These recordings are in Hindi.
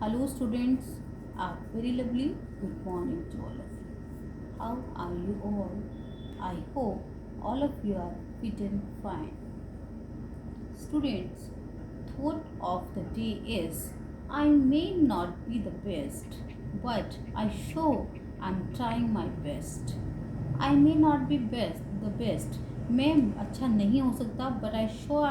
Hello students, a very lovely good morning to all of you. How are you all? I hope all of you are fit and fine. Students, thought of the day is I may not be the best, but I sure am trying my best. I may not be the best. मैं अच्छा नहीं हो सकता but I sure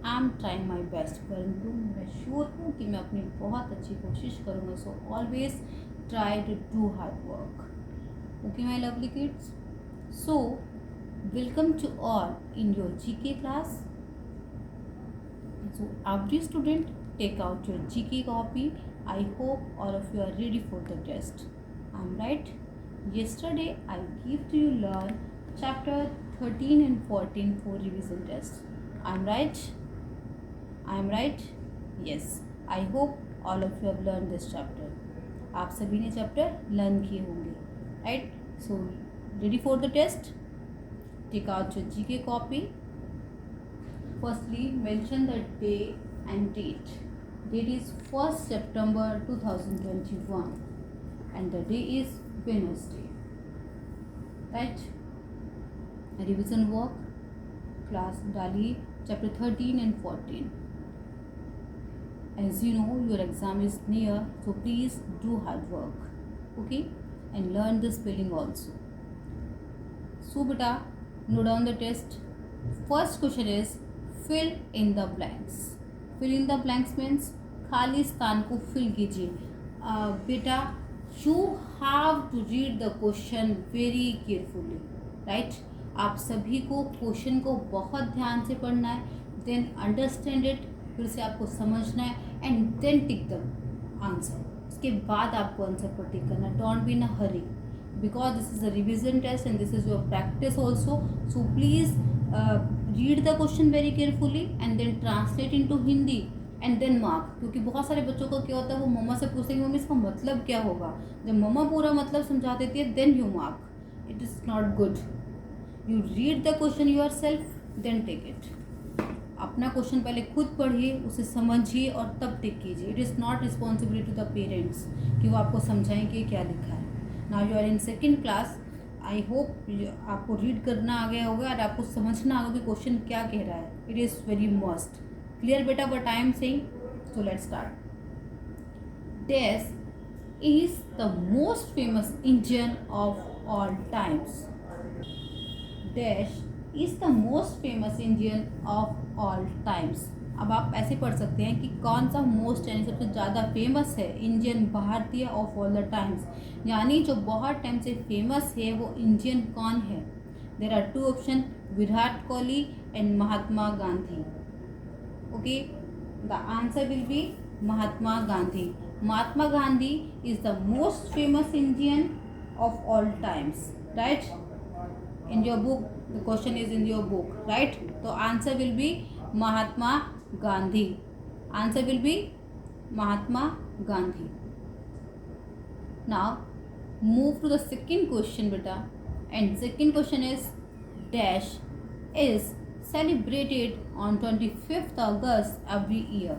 I am trying my best, परंतु मैं श्योर हूँ कि मैं अपनी बहुत अच्छी कोशिश करूँगा. So always try to do hard work. Okay my lovely kids, so welcome to all in your GK class. So every student take out your GK copy. I hope all of you are ready for the test. I'm right. Yesterday I give to you learn chapter 13 and 14 for revision test. I'm right. I'm right. Yes. I hope all of you have learned this chapter. आप सभी ने चैप्टर लर्न किए होंगे, right? So ready for the test? Take out your GK copy. Firstly, mention the day and date. Date is 1st September 2021 and the day is Wednesday. Right? Revision work class डालिए chapter 13 and 14. As you know, your exam is near, so please do hard work. Okay? And learn the spelling also. So beta, note down the test. First question is fill in the blanks. Fill in the blanks means खाली स्थान को fill कीजिए. बेटा, you have to read the question very carefully, right? आप सभी को क्वेश्चन को बहुत ध्यान से पढ़ना है, then understand it, फिर से आपको समझना है and then tick the answer. उसके बाद आपको आंसर पर टिक करना. Don't be in a hurry because this is a revision test and this is your practice also. So please read the question very carefully and then translate into Hindi and then mark. क्योंकि बहुत सारे बच्चों को क्या होता है, वो मम्मा से पूछेंगे मम्मी इसका मतलब क्या होगा. जब मम्मा पूरा मतलब समझा देती है then you mark. It is not good. You read the question yourself then take it. अपना क्वेश्चन पहले खुद पढ़िए, उसे समझिए और तब टिक कीजिए. It is not responsibility to the parents कि वो आपको समझाएं कि क्या लिखा है. Now you are in second class. I hope आपको रीड करना आ गया होगा और आपको समझना होगा कि क्वेश्चन क्या कह रहा है. It is very must clear बेटा what I am saying. So let's start. Dash is the most famous Indian of all times. Dash is the most famous Indian of all times. अब आप ऐसे पढ़ सकते हैं कि कौन सा मोस्ट यानी सबसे ज़्यादा फेमस है इंडियन भारतीय ऑफ ऑल द टाइम्स, यानी जो बहुत टाइम से फेमस है वो इंडियन कौन है. There are two option, Virat Kohli and Mahatma Gandhi. Okay, the answer will be Mahatma Gandhi. Mahatma Gandhi is the most famous Indian of all times. Right, in your book the question is in your book, right? So answer will be Mahatma Gandhi. Answer will be Mahatma Gandhi. Now move to the second question beta, and second question is dash is celebrated on 25th August every year.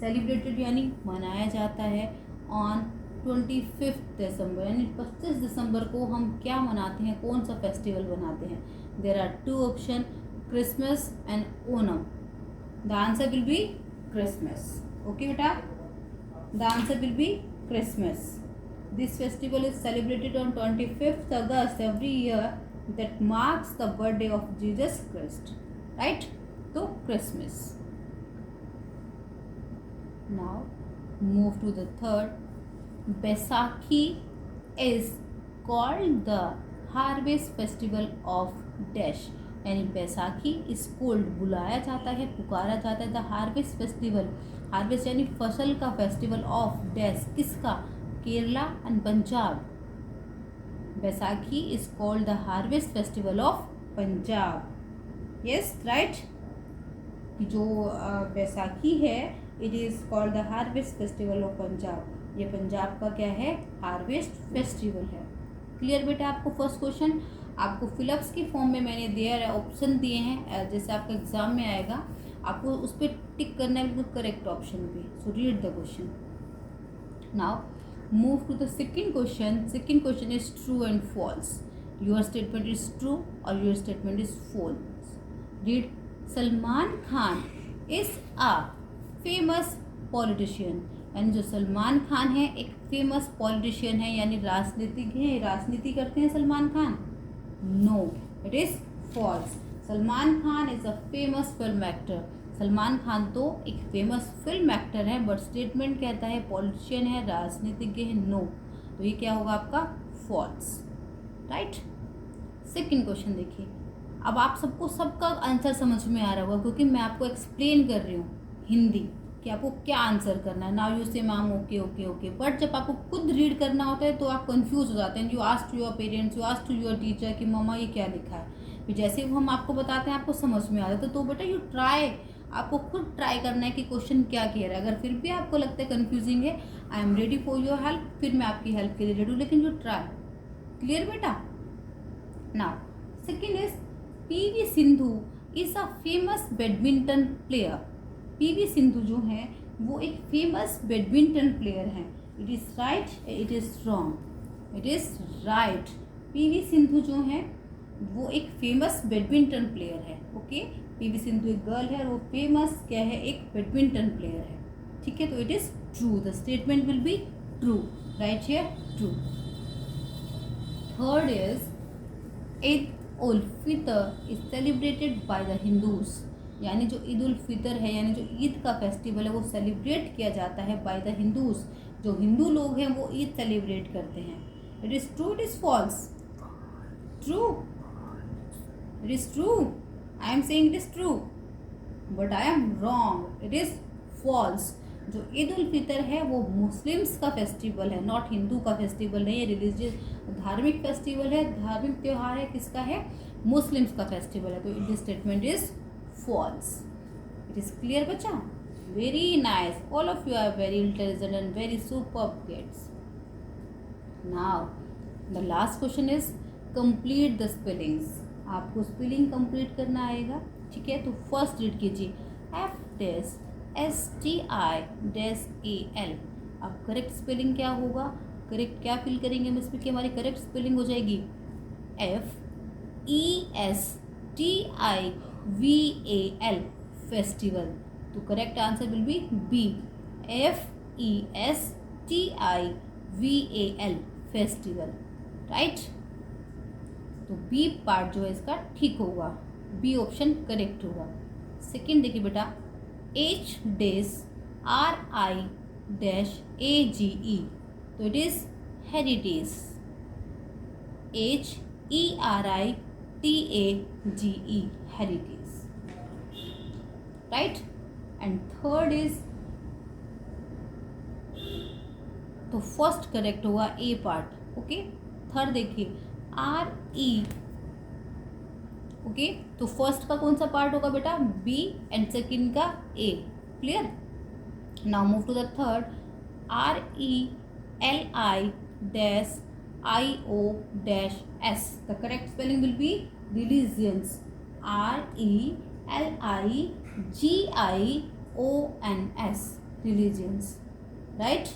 Celebrated यानी मनाया जाता है on 25 दिसंबर यानी 25 दिसंबर को हम क्या मनाते हैं, कौन सा फेस्टिवल मनाते हैं. There are two option, Christmas and Onam. The answer will be Christmas. Okay बेटा, the answer will be Christmas. This festival is celebrated on 25th August every year that marks the birthday of Jesus Christ. Right, तो Christmas. Now move to the third. Baisakhi is called the harvest festival of dash. यानी बैसाखी इज कोल्ड बुलाया जाता है, पुकारा जाता है द हार्वेस्ट फेस्टिवल. हार्वेस्ट यानी फसल का फेस्टिवल ऑफ डैश, किसका, Kerala and Punjab. Baisakhi is called the harvest festival of Punjab. Yes right, जो बैसाखी है it is called the harvest festival of Punjab. ये पंजाब का क्या है, हार्वेस्ट फेस्टिवल है. क्लियर बेटा. आपको फर्स्ट क्वेश्चन आपको फिलअप्स की फॉर्म में मैंने दिया है, ऑप्शन दिए हैं, जैसे आपका एग्जाम में आएगा आपको उस पर टिक करना है बिल्कुल करेक्ट ऑप्शन पे. So read the question. Now move to the second question. Second question is true and false. Your statement is true or your statement is false. Read. Salman Khan is a famous politician. यानी जो सलमान खान है एक फेमस पॉलिटिशियन है, यानी राजनीतिक है, राजनीति करते हैं Salman Khan. No, it is false. Salman Khan is a famous film actor. Salman Khan तो एक फेमस फिल्म एक्टर है, बट स्टेटमेंट कहता है पॉलिटिशियन है, राजनीतिज्ञ है. नो, तो ये क्या होगा आपका फॉल्स. राइट. सेकंड क्वेश्चन देखिए. अब आप सबको सबका आंसर समझ में आ रहा होगा, क्योंकि मैं आपको एक्सप्लेन कर रही हूँ हिंदी कि आपको क्या आंसर करना है. नाउ यू से ma'am okay okay okay, but जब आपको खुद रीड करना होता है तो आप कंफ्यूज हो जाते हैं. You ask to your parents, you ask to your teacher कि मम्मा ये क्या लिखा है. फिर जैसे हम आपको बताते हैं आपको समझ में आ जाता है. तो बेटा यू ट्राई, आपको खुद ट्राई करना है कि क्वेश्चन क्या कह रहा है. अगर फिर भी आपको लगता है कंफ्यूजिंग है, I am ready for your help. फिर मैं आपकी हेल्प के लिए रेडी हूँ, लेकिन यू ट्राई. क्लियर बेटा. Now second is PV Sindhu is a famous badminton player. PV Sindhu जो है वो एक फेमस बैडमिंटन प्लेयर है. It is right, it is wrong. It is right. PV Sindhu जो है वो एक फेमस बैडमिंटन प्लेयर है. ओके, पीवी सिंधु एक गर्ल है और वो फेमस क्या है, एक बैडमिंटन प्लेयर है. ठीक है, तो it is true. The statement will be true. Right here, true. Third is Eid ul Fitr is celebrated by the Hindus. यानी जो ईद उल फितर है, यानी जो ईद का फेस्टिवल है, वो सेलिब्रेट किया जाता है बाय द हिंदूज. जो हिंदू लोग हैं वो ईद सेलिब्रेट करते हैं. It is true, it is false. True. It is true. I am saying it is true, but I am wrong. It is false. जो ईद उल फितर है वो मुस्लिम्स का फेस्टिवल है, नॉट हिंदू का फेस्टिवल है. ये रिलीजियस धार्मिक फेस्टिवल है, धार्मिक त्यौहार है. किसका है? मुस्लिम्स का फेस्टिवल है. तो this statement is false. It is clear बच्चा? Very nice. All of you are very intelligent and very superb kids. Now the last question is complete the spellings. आपको स्पेलिंग कंप्लीट करना आएगा. ठीक है, तो फर्स्ट रीड कीजिए. FSTI-AL. अब करेक्ट स्पेलिंग क्या होगा? करेक्ट क्या फिल करेंगे हम इसमें कि हमारी करेक्ट स्पेलिंग हो जाएगी FESTIVAL फेस्टिवल. तो correct answer will be B. FESTIVAL festival. Right. तो बी पार्ट जो है इसका ठीक होगा. बी ऑप्शन करेक्ट होगा. सेकेंड देखिए बेटा. HRI-AGE. तो it is heritage. HERITAGE heritage. Right. And third is, तो फर्स्ट करेक्ट होगा ए पार्ट. ओके, थर्ड देखिए RE. ओके, तो फर्स्ट का कौन सा पार्ट होगा बेटा? बी एंड सेकेंड का A. Clear. Now move to the third. RELI-IOS. The correct spelling will be religions. RELIGIONS. Religions. Right.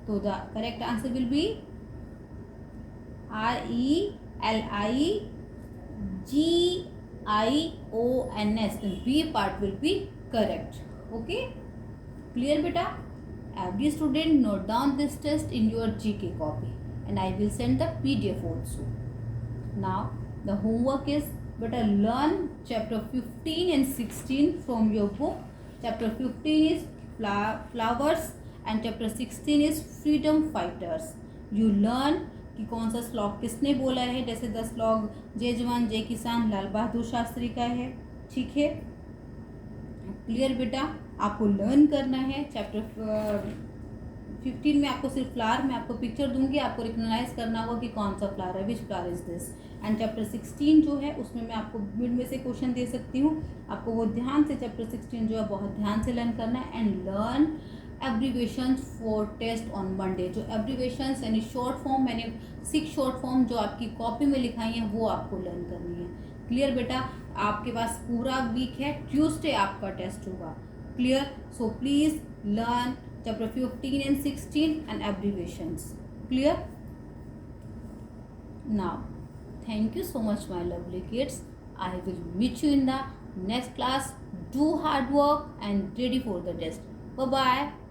So the correct answer will be RELIGIONS. The B part will be correct. Okay. Clear beta? Every student note down this test in your GK copy and I will send the PDF also. Now the homework is better learn chapter 15 and 16 from your book. Chapter 15 is flowers and chapter 16 is freedom fighters. You learn कि कौन सा श्लोक किसने बोला है. जैसे 10 श्लोक जय जवान जय किसान लाल बहादुर शास्त्री का है. ठीक है, क्लियर बेटा. आपको लर्न करना है. चैप्टर 15 में आपको सिर्फ फ्लावर, मैं आपको पिक्चर दूंगी, आपको रिकग्नाइज करना होगा कि कौन सा फ्लावर है, विच flower is this. And chapter 16 जो है उसमें मैं आपको मिड में से क्वेश्चन दे सकती हूँ. आपको वो ध्यान से चैप्टर 16 जो है बहुत ध्यान से लर्न करना है. And learn abbreviation for test on Monday. जो एब्रीवेशन यानी शॉर्ट फॉर्म, मैंने 6 शॉर्ट फॉर्म जो आपकी कॉपी में लिखाई हैं वो आपको लर्न करनी है. क्लियर बेटा. आपके पास पूरा वीक है, ट्यूसडे आपका टेस्ट होगा. Clear. So please learn chapter 15 and 16 and abbreviations. Clear? Now, thank you so much my lovely kids. I will meet you in the next class. Do hard work and ready for the test. Bye bye.